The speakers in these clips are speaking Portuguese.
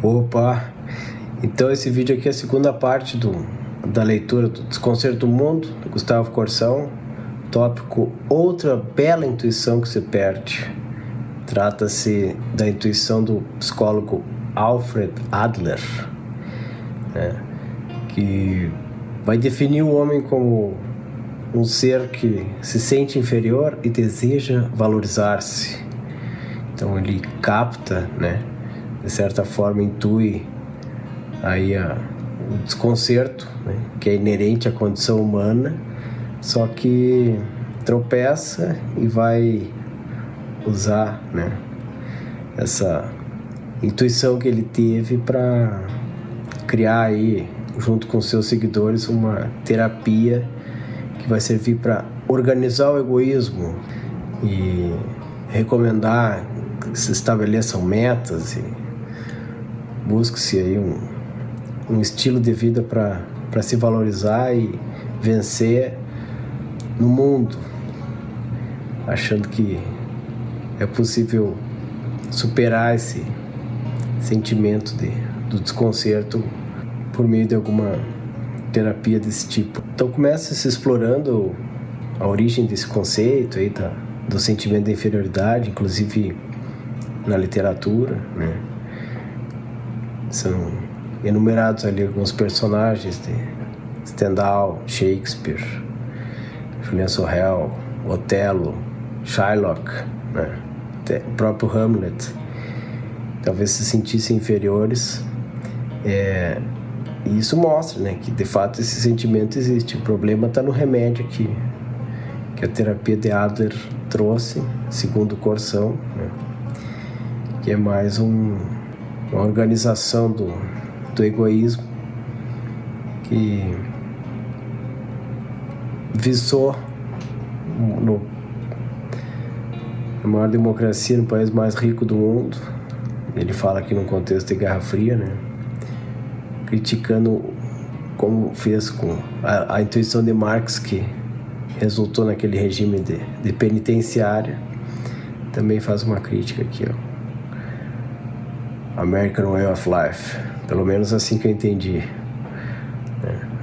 Opa! Então esse vídeo aqui é a segunda parte da leitura do Desconcerto do Mundo, do Gustavo Corsão. Tópico: outra bela intuição que se perde. Trata-se da intuição do psicólogo Alfred Adler, que vai definir o homem como um ser que se sente inferior e deseja valorizar-se. Então ele capta, de certa forma intui aí o desconcerto, que é inerente à condição humana, só que tropeça e vai usar, essa intuição que ele teve para criar aí, junto com seus seguidores, uma terapia que vai servir para organizar o egoísmo e recomendar que se estabeleçam metas e busque-se aí um estilo de vida para se valorizar e vencer no mundo, achando que é possível superar esse sentimento do desconcerto por meio de alguma terapia desse tipo. Então começa se explorando a origem desse conceito aí do sentimento de inferioridade, inclusive na literatura, São enumerados ali alguns personagens de Stendhal, Shakespeare, Julian Sorel, Otelo, Shylock, até o próprio Hamlet. Talvez se sentissem inferiores, e isso mostra, que de fato esse sentimento existe. O problema está no remédio que a terapia de Adler trouxe, segundo Corsão, que é mais uma organização do egoísmo que visou a maior democracia no país mais rico do mundo. Ele fala aqui num contexto de Guerra Fria, criticando como fez com a intuição de Marx, que resultou naquele regime de penitenciária. Também faz uma crítica aqui, American Way of Life, pelo menos assim que eu entendi,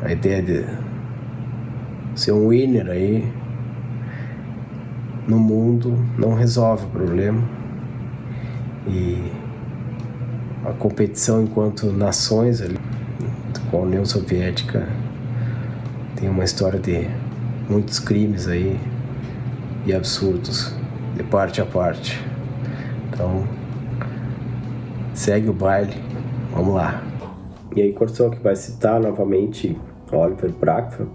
a ideia de ser um winner aí no mundo não resolve o problema, e a competição enquanto nações ali com a União Soviética tem uma história de muitos crimes aí e absurdos de parte a parte. Então segue o baile, vamos lá. E aí Corsão que vai citar novamente Oliver Brackfeld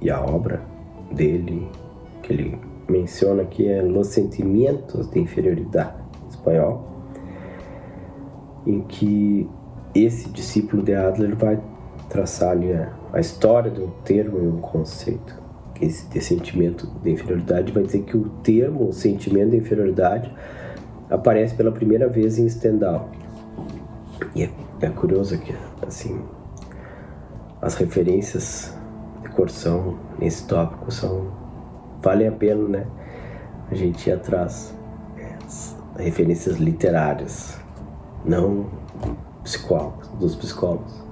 e a obra dele, que ele menciona aqui, é Los Sentimientos de Inferioridade, em espanhol, em que esse discípulo de Adler vai traçar ali a história de um termo e um conceito. Esse de sentimento de inferioridade vai dizer que o termo, o sentimento de inferioridade, aparece pela primeira vez em Stendhal. E é curioso que, assim, as referências de Corsão nesse tópico valem a pena, a gente ir atrás. As referências literárias, não dos psicólogos.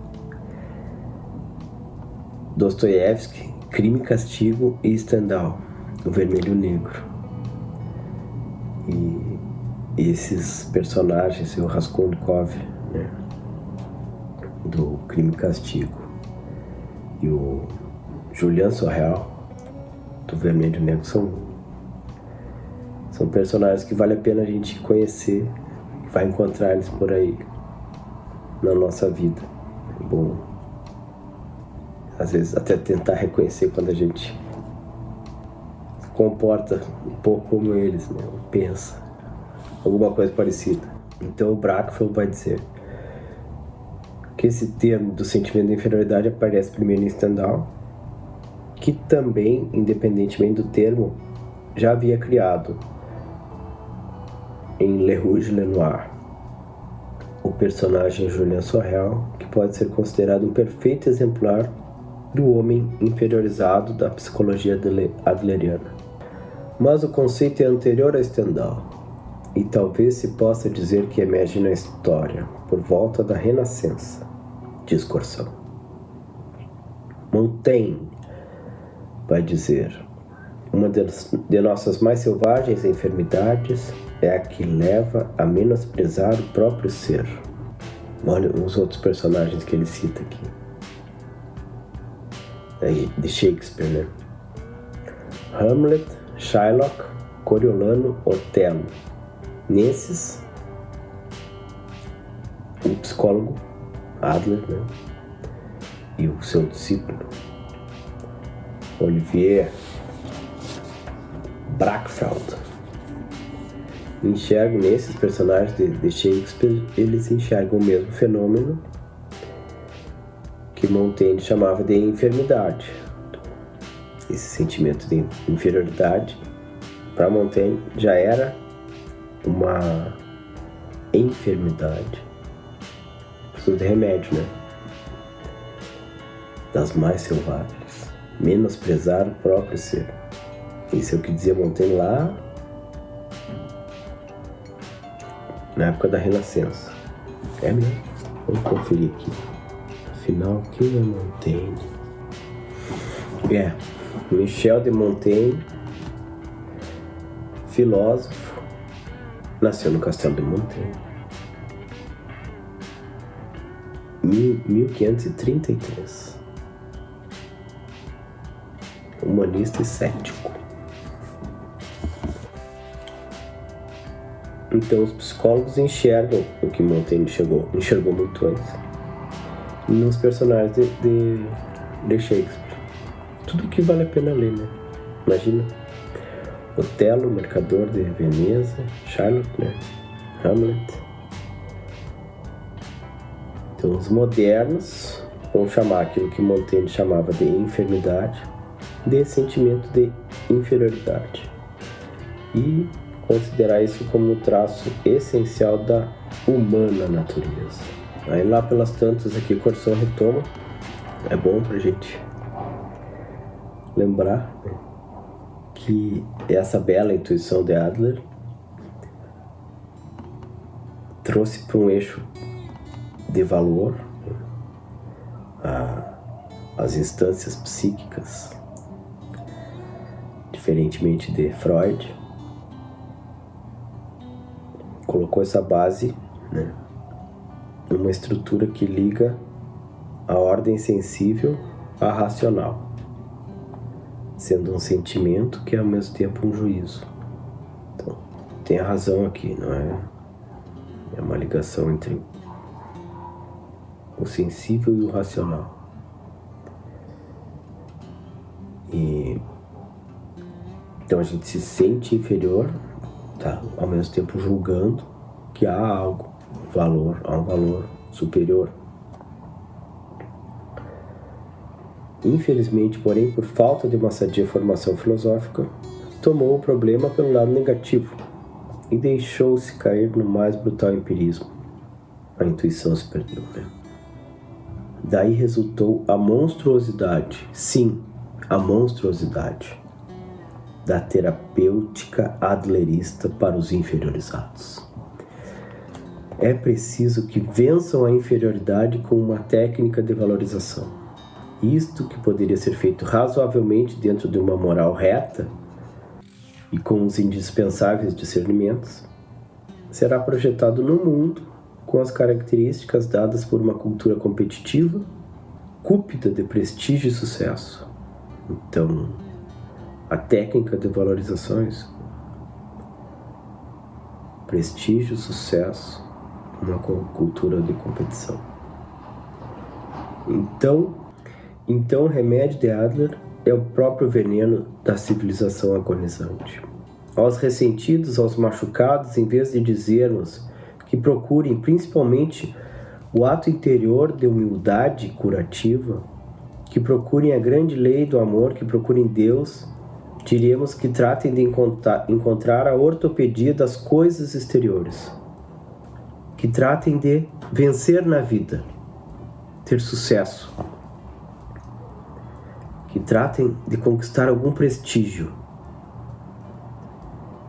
Dostoiévski, Crime e Castigo, e Stendhal, O Vermelho e o Negro. E esses personagens, o Raskolnikov, do Crime e Castigo, e o Julian Sorel, do Vermelho e o Negro, são personagens que vale a pena a gente conhecer, vai encontrar eles por aí na nossa vida. É bom, às vezes, até tentar reconhecer quando a gente se comporta um pouco como eles, ou pensa alguma coisa parecida. Então o Brackfeld vai dizer que esse termo do sentimento de inferioridade aparece primeiro em Stendhal, que também, independentemente do termo, já havia criado em Le Rouge et Le Noir o personagem Julian Sorel, que pode ser considerado um perfeito exemplar do homem inferiorizado da psicologia adleriana. Mas o conceito é anterior a Stendhal, e talvez se possa dizer que emerge na história, por volta da Renascença, diz Corsão. Montaigne vai dizer: uma de nossas mais selvagens enfermidades é a que leva a menosprezar o próprio ser. Olha os outros personagens que ele cita aqui. Aí, de Shakespeare, né? Hamlet, Shylock, Coriolano, Otelo. Nesses, o psicólogo Adler, né? E o seu discípulo Olivier Brackfeld enxergam nesses personagens de Shakespeare, eles enxergam o mesmo fenômeno que Montaigne chamava de enfermidade. Esse sentimento de inferioridade, para Montaigne, já era uma enfermidade, precisa de remédio, né? Das mais selvagens, menosprezar o próprio ser. Isso é o que dizia Montaigne lá na época da Renascença. É mesmo? Vamos conferir aqui. Afinal, quem é Montaigne? Michel de Montaigne, filósofo, nasceu no Castelo de Montaigne, 1533. Humanista e cético. Então os psicólogos enxergam o que Montaigne enxergou muito antes nos personagens de Shakespeare. Tudo que vale a pena ler, né? Imagina Otelo, Mercador de Veneza, Shylock, né? Hamlet. Então os modernos vão chamar aquilo que Montaigne chamava de enfermidade de sentimento de inferioridade e considerar isso como um traço essencial da humana natureza. Aí lá pelas tantas aqui Corsão retoma, é bom pra gente lembrar, né, que essa bela intuição de Adler trouxe para um eixo de valor, né, as instâncias psíquicas, diferentemente de Freud, colocou essa base, né, numa estrutura que liga a ordem sensível à racional, sendo um sentimento que é ao mesmo tempo um juízo. Então, tem a razão aqui, não é? É uma ligação entre o sensível e o racional. E então a gente se sente inferior, tá? Ao mesmo tempo julgando que há algo, há um valor superior. Infelizmente, porém, por falta de uma sadia formação filosófica, tomou o problema pelo lado negativo e deixou-se cair no mais brutal empirismo. A intuição se perdeu, né? Daí resultou a monstruosidade, sim, a monstruosidade da terapêutica adlerista para os inferiorizados. É preciso que vençam a inferioridade com uma técnica de valorização. Isto, que poderia ser feito razoavelmente dentro de uma moral reta e com os indispensáveis discernimentos, será projetado no mundo com as características dadas por uma cultura competitiva, cúpida de prestígio e sucesso. Então, a técnica de valorizações, prestígio, sucesso, uma cultura de competição. Então o remédio de Adler é o próprio veneno da civilização agonizante. Aos ressentidos, aos machucados, em vez de dizermos que procurem principalmente o ato interior de humildade curativa, que procurem a grande lei do amor, que procurem Deus, diríamos que tratem de encontrar a ortopedia das coisas exteriores, que tratem de vencer na vida, ter sucesso, que tratem de conquistar algum prestígio.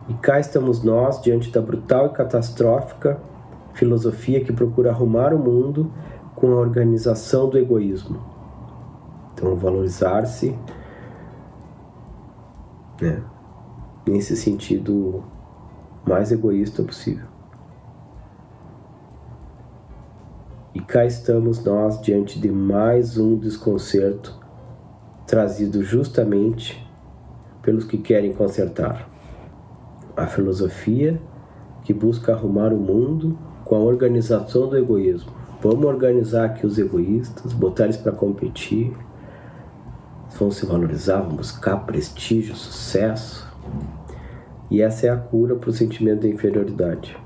E cá estamos nós, diante da brutal e catastrófica filosofia que procura arrumar o mundo com a organização do egoísmo. Então, valorizar-se, né, nesse sentido mais egoísta possível. E cá estamos nós diante de mais um desconcerto trazido justamente pelos que querem consertar. A filosofia que busca arrumar o mundo com a organização do egoísmo. Vamos organizar aqui os egoístas, botar eles para competir, vão se valorizar, vão buscar prestígio, sucesso. E essa é a cura para o sentimento de inferioridade.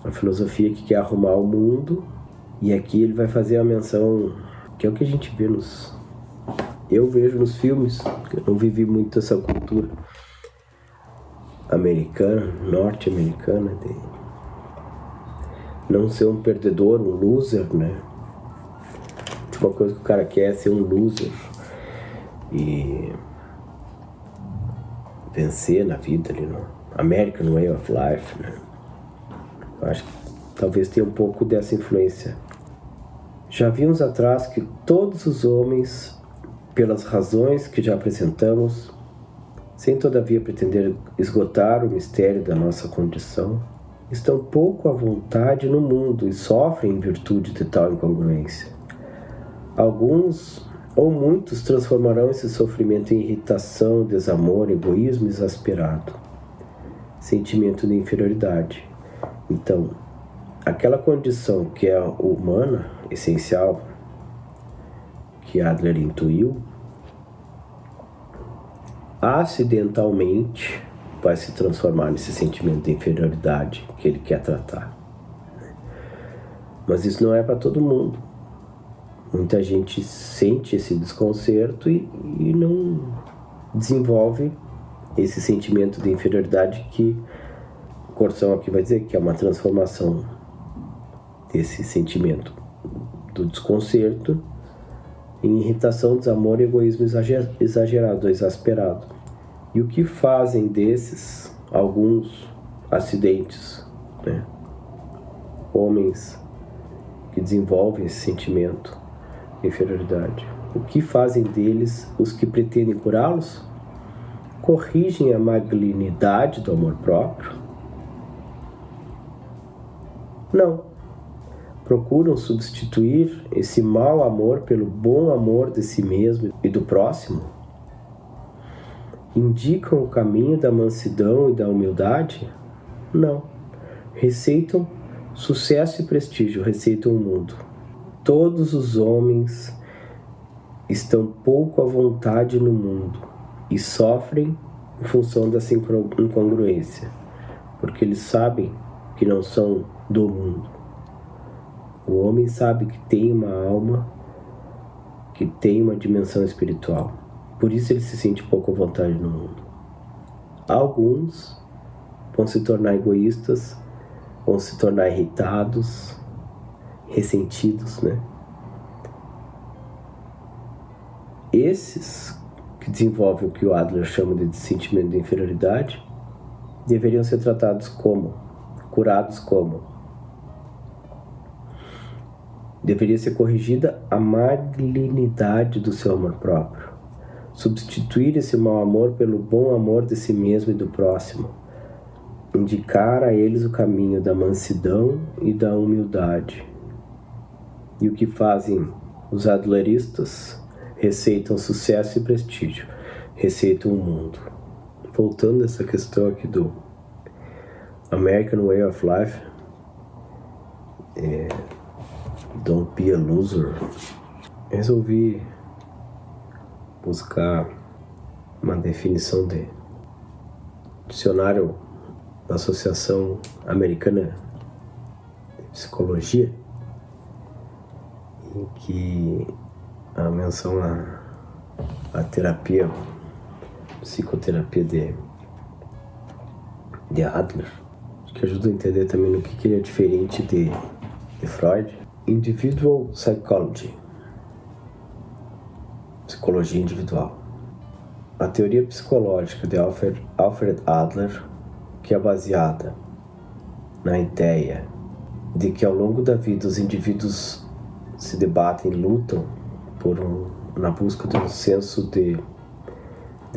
A filosofia que quer arrumar o mundo, e aqui ele vai fazer a menção, que é o que a gente vê eu vejo nos filmes, eu não vivi muito essa cultura americana, norte-americana, de não ser um perdedor, um loser, né? A última coisa que o cara quer é ser um loser e vencer na vida ali no American Way of Life, né? Eu acho que talvez tenha um pouco dessa influência. Já vimos atrás que todos os homens, pelas razões que já apresentamos, sem todavia pretender esgotar o mistério da nossa condição, estão pouco à vontade no mundo e sofrem em virtude de tal incongruência. Alguns ou muitos transformarão esse sofrimento em irritação, desamor, egoísmo exasperado, sentimento de inferioridade. Então, aquela condição que é humana, essencial, que Adler intuiu, acidentalmente vai se transformar nesse sentimento de inferioridade que ele quer tratar. Mas isso não é para todo mundo. Muita gente sente esse desconcerto e não desenvolve esse sentimento de inferioridade que o Corsão aqui vai dizer que é uma transformação desse sentimento do desconcerto em irritação, desamor e egoísmo exagerado, exasperado. E o que fazem desses alguns acidentes, né? Homens que desenvolvem esse sentimento de inferioridade? O que fazem deles os que pretendem curá-los? Corrigem a malignidade do amor próprio? Não. Procuram substituir esse mau amor pelo bom amor de si mesmo e do próximo? Indicam o caminho da mansidão e da humildade? Não. Receitam sucesso e prestígio, receitam o mundo. Todos os homens estão pouco à vontade no mundo e sofrem em função dessa incongruência, porque eles sabem que não são do mundo. O homem sabe que tem uma alma, que tem uma dimensão espiritual. Por isso ele se sente pouco à vontade no mundo. Alguns vão se tornar egoístas, vão se tornar irritados, ressentidos, né? Esses que desenvolvem o que o Adler chama de sentimento de inferioridade deveriam ser tratados como, curados como. Deveria ser corrigida a malignidade do seu amor próprio. Substituir esse mau amor pelo bom amor de si mesmo e do próximo. Indicar a eles o caminho da mansidão e da humildade. E o que fazem os adleristas? Receitam sucesso e prestígio. Receitam o mundo. Voltando a essa questão aqui do American Way of Life, Don't be a loser. Resolvi buscar uma definição de dicionário da Associação Americana de Psicologia, em que a menção à terapia, psicoterapia de Adler, que ajuda a entender também no que ele é diferente de Freud. Individual Psychology, psicologia individual. A teoria psicológica de Alfred Adler, que é baseada na ideia de que ao longo da vida os indivíduos se debatem, lutam na busca de um senso de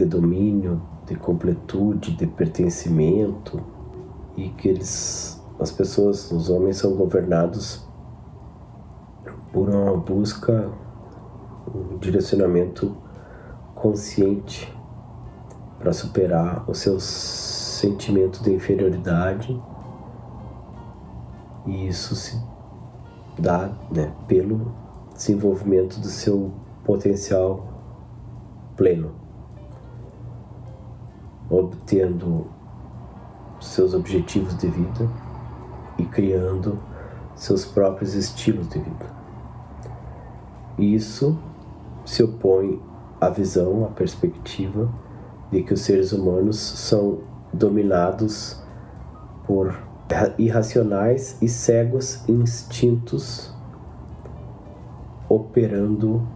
domínio, de completude, de pertencimento, e que as pessoas, os homens, são governados por uma busca, um direcionamento consciente para superar o seu sentimento de inferioridade, e isso se dá, né, pelo desenvolvimento do seu potencial pleno, obtendo seus objetivos de vida e criando seus próprios estilos de vida. E isso se opõe à visão, à perspectiva de que os seres humanos são dominados por irracionais e cegos instintos operando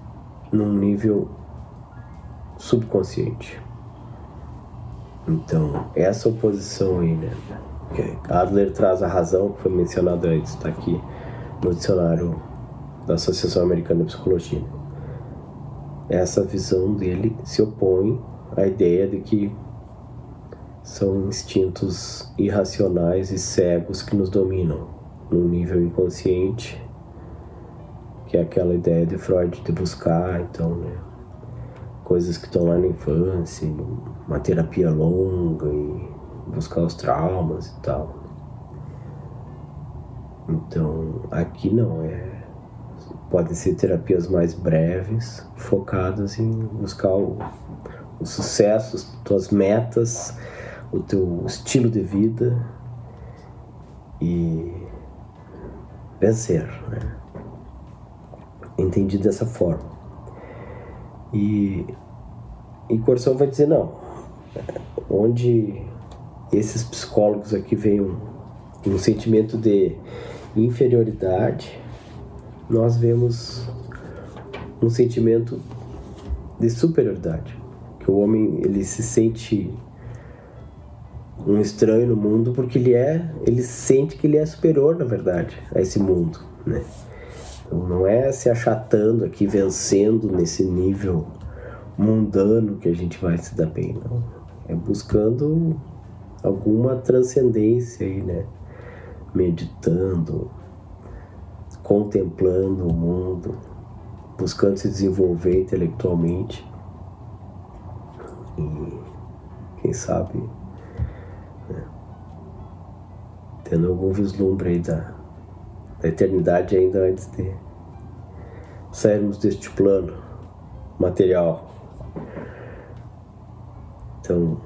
num nível subconsciente. Então, essa oposição aí, né? Adler traz a razão, que foi mencionada antes, está aqui no dicionário da Associação Americana de Psicologia. Essa visão dele se opõe à ideia de que são instintos irracionais e cegos que nos dominam num nível inconsciente, que é aquela ideia de Freud de buscar, então, né, coisas que estão lá na infância, uma terapia longa e buscar os traumas e tal. Então, aqui não, podem ser terapias mais breves, focadas em buscar o sucesso, as tuas metas, o teu estilo de vida e vencer, né? Entendido dessa forma. E Coerção vai dizer, não, onde esses psicólogos aqui veem um sentimento de inferioridade, nós vemos um sentimento de superioridade, que o homem, ele se sente um estranho no mundo porque ele sente que ele é superior, na verdade, a esse mundo, né? Então não é se achatando aqui, vencendo nesse nível mundano que a gente vai se dar bem, não. É buscando alguma transcendência aí, né? Meditando, contemplando o mundo, buscando se desenvolver intelectualmente e, quem sabe, né, tendo algum vislumbre aí da eternidade ainda antes de sairmos deste plano material. Então,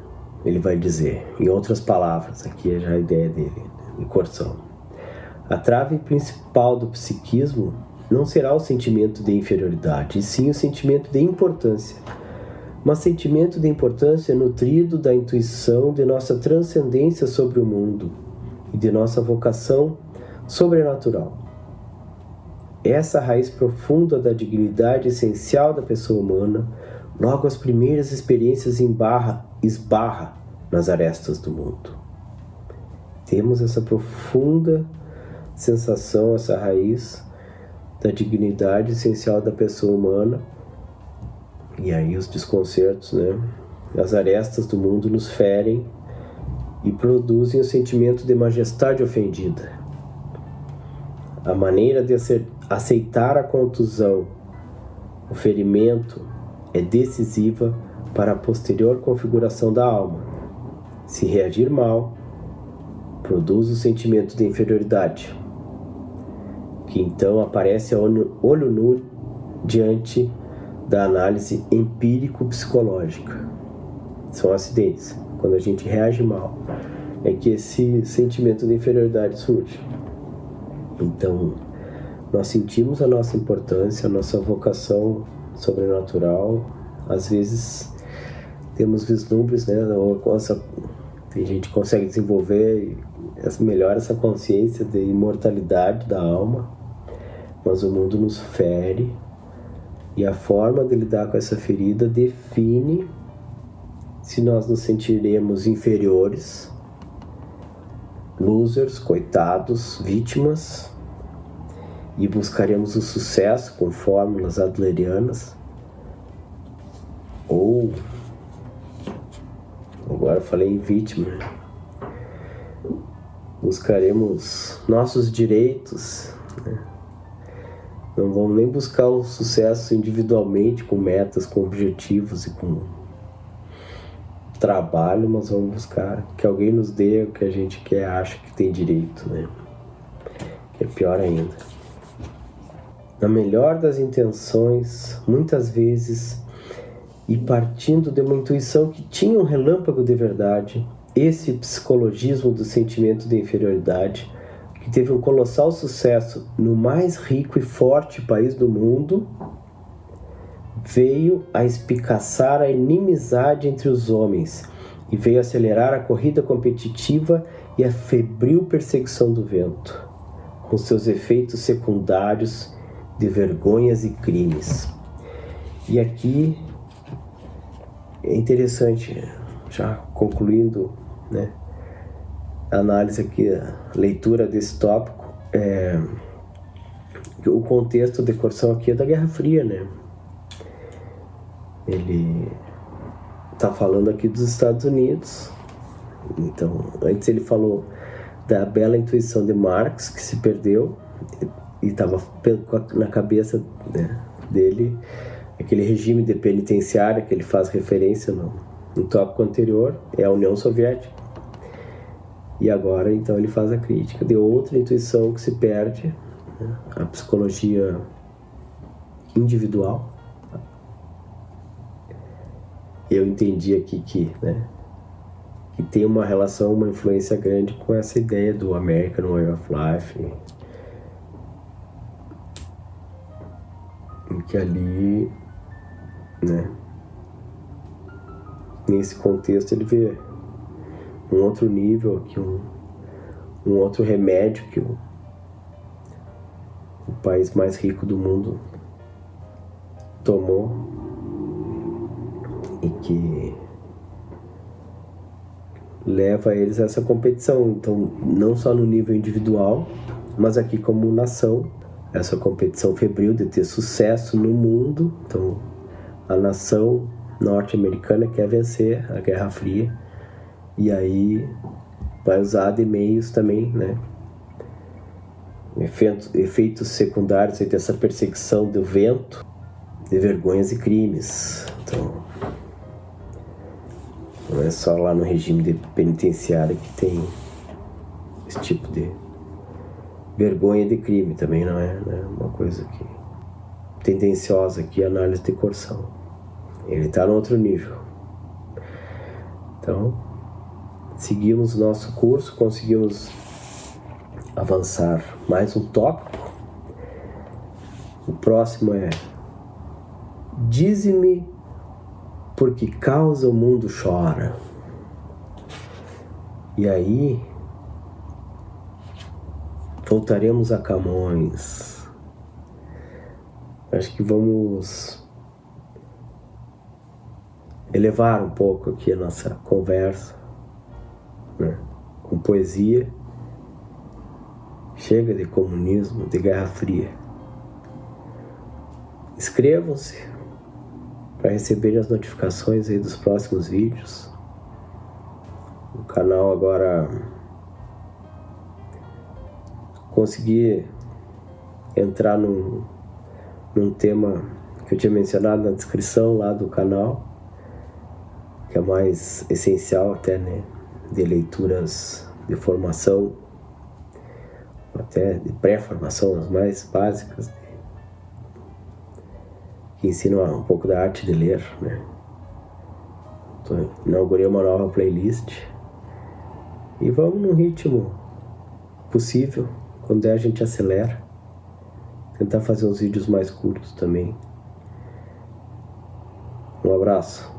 ele vai dizer, em outras palavras, aqui é já a ideia dele, de Coerção: a trave principal do psiquismo não será o sentimento de inferioridade, e sim o sentimento de importância. Mas sentimento de importância nutrido da intuição de nossa transcendência sobre o mundo e de nossa vocação sobrenatural. Essa raiz profunda da dignidade essencial da pessoa humana, logo as primeiras experiências esbarra nas arestas do mundo. Temos essa profunda sensação, essa raiz da dignidade essencial da pessoa humana, e aí os desconcertos, né? As arestas do mundo nos ferem e produzem o sentimento de majestade ofendida. A maneira de aceitar a contusão, o ferimento, é decisiva para a posterior configuração da alma. Se reagir mal, produz o sentimento de inferioridade, que então aparece a olho nu diante da análise empírico-psicológica. São acidentes. Quando a gente reage mal, é que esse sentimento de inferioridade surge. Então, nós sentimos a nossa importância, a nossa vocação sobrenatural. Às vezes, temos vislumbres, né? A gente consegue desenvolver melhor essa consciência de imortalidade da alma, mas o mundo nos fere, e a forma de lidar com essa ferida define se nós nos sentiremos inferiores losers, coitados, vítimas, e buscaremos o sucesso com fórmulas adlerianas, ou agora eu falei em vítima, buscaremos nossos direitos, né? Não vamos nem buscar o sucesso individualmente, com metas, com objetivos e com trabalho, mas vamos buscar que alguém nos dê o que a gente quer, acha que tem direito, né? Que é pior ainda. Na melhor das intenções, muitas vezes, e partindo de uma intuição que tinha um relâmpago de verdade, esse psicologismo do sentimento de inferioridade, que teve um colossal sucesso no mais rico e forte país do mundo, veio a espicaçar a inimizade entre os homens e veio acelerar a corrida competitiva e a febril perseguição do vento, com seus efeitos secundários de vergonhas e crimes. E aqui é interessante, já concluindo, né, a análise aqui, a leitura desse tópico, o contexto de decoração aqui é da Guerra Fria, né? Ele está falando aqui dos Estados Unidos. Então, antes ele falou da bela intuição de Marx, que se perdeu, e estava na cabeça, né, dele aquele regime de penitenciária que ele faz referência no tópico anterior, é a União Soviética. E agora, então, ele faz a crítica de outra intuição que se perde, né, a psicologia individual. Eu entendi aqui que, né, que tem uma relação, uma influência grande com essa ideia do American Way of Life, em que ali, né, nesse contexto ele vê um outro nível aqui, um outro remédio que o país mais rico do mundo tomou e que leva eles a essa competição. Então, não só no nível individual, mas aqui como nação, essa competição febril de ter sucesso no mundo. Então, a nação norte-americana quer vencer a Guerra Fria, e aí vai usar de meios também, né, efeitos secundários aí dessa perseguição do vento, de vergonhas e crimes. Então, não é só lá no regime de penitenciário que tem esse tipo de vergonha de crime, também não é, né, uma coisa que tendenciosa aqui, análise de coerção. Ele está no outro nível. Então, seguimos nosso curso, conseguimos avançar mais um tópico. O próximo é: dize-me por que causa o mundo chora. E aí voltaremos a Camões. Acho que vamos elevar um pouco aqui a nossa conversa, né, com poesia. Chega de comunismo, de Guerra Fria. Inscrevam-se para receber as notificações aí dos próximos vídeos. O canal agora consegui entrar num tema que eu tinha mencionado na descrição lá do canal, que é mais essencial até, né, de leituras de formação, até de pré-formação, as mais básicas, que ensinam um pouco da arte de ler, né? Então, inaugurei uma nova playlist e vamos num ritmo possível. Quando der, a gente acelera. Tentar fazer uns vídeos mais curtos também. Um abraço.